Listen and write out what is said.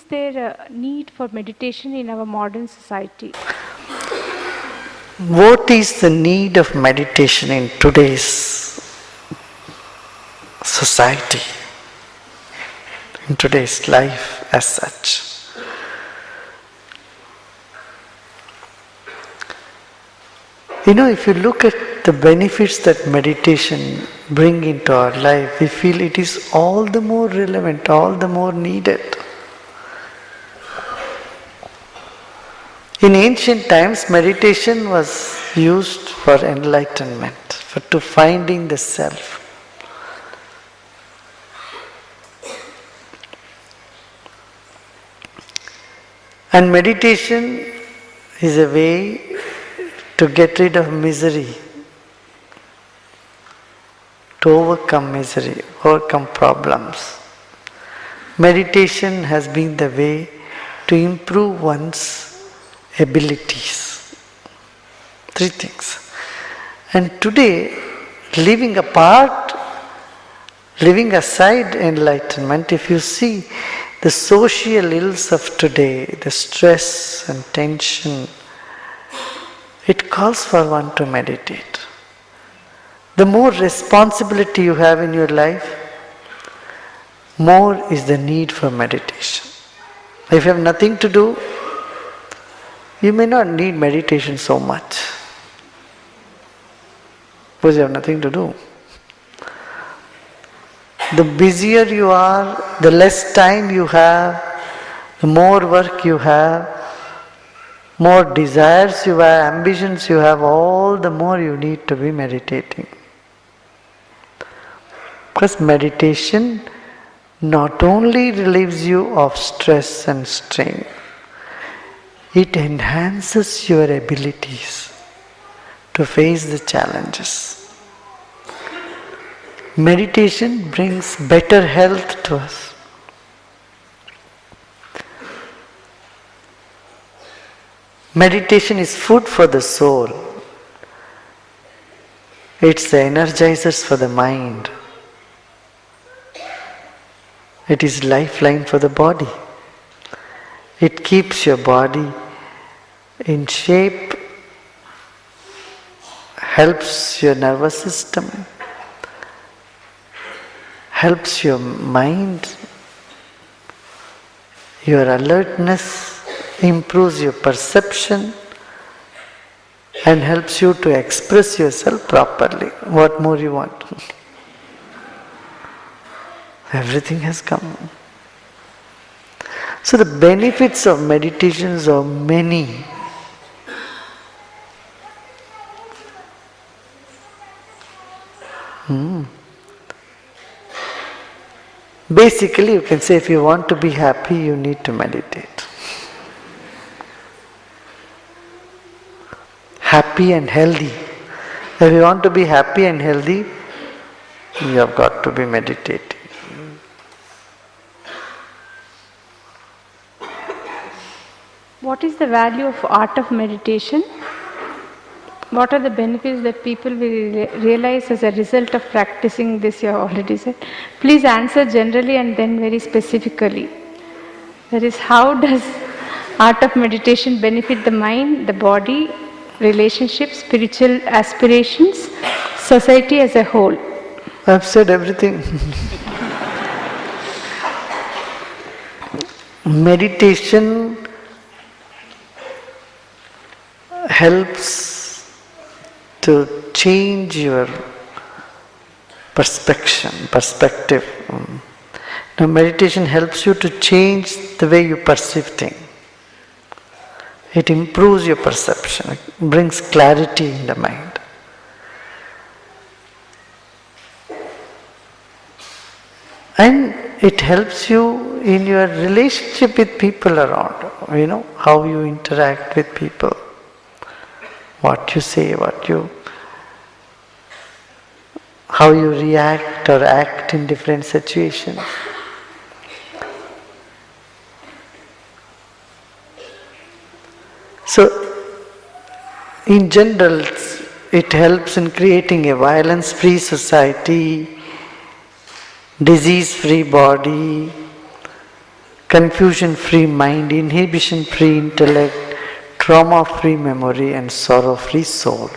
there a need for meditation in our modern society? What is the need of meditation in today's society, in today's life as such? If you look at the benefits that meditation bring into our life, we feel it is all the more relevant, all the more needed. In ancient times, meditation was used for enlightenment, to finding the self. And meditation is a way to get rid of misery, to overcome misery, overcome problems. Meditation has been the way to improve one's abilities. 3 things. And today, leaving aside enlightenment, if you see the social ills of today, the stress and tension, it calls for one to meditate. The more responsibility you have in your life, more is the need for meditation. If you have nothing to do, you may not need meditation so much, because you have nothing to do. The busier you are, the less time you have, the more work you have, more desires you have, ambitions you have, all the more you need to be meditating. Because meditation not only relieves you of stress and strain, it enhances your abilities to face the challenges. Meditation brings better health to us. Meditation is food for the soul. It's the energizers for the mind. It is lifeline for the body. It keeps your body in shape, helps your nervous system, helps your mind, your alertness, improves your perception, and helps you to express yourself properly. What more you want? Everything has come. So the benefits of meditations are many. Basically, you can say if you want to be happy, you need to meditate. Happy and healthy. If you want to be happy and healthy, you have got to be meditating. What is the value of art of meditation? What are the benefits that people will realize as a result of practicing this? You have already said. Please answer generally and then very specifically. That is, how does art of meditation benefit the mind, the body, relationships, spiritual aspirations, society as a whole? I've said everything. Meditation helps to change your perspective. Now, meditation helps you to change the way you perceive things. It improves your perception, it brings clarity in the mind. And it helps you in your relationship with people around, how you interact with people, what you say, how you react or act in different situations. So, in general, it helps in creating a violence-free society, disease-free body, confusion-free mind, inhibition-free intellect, trauma-free memory, and sorrow-free soul.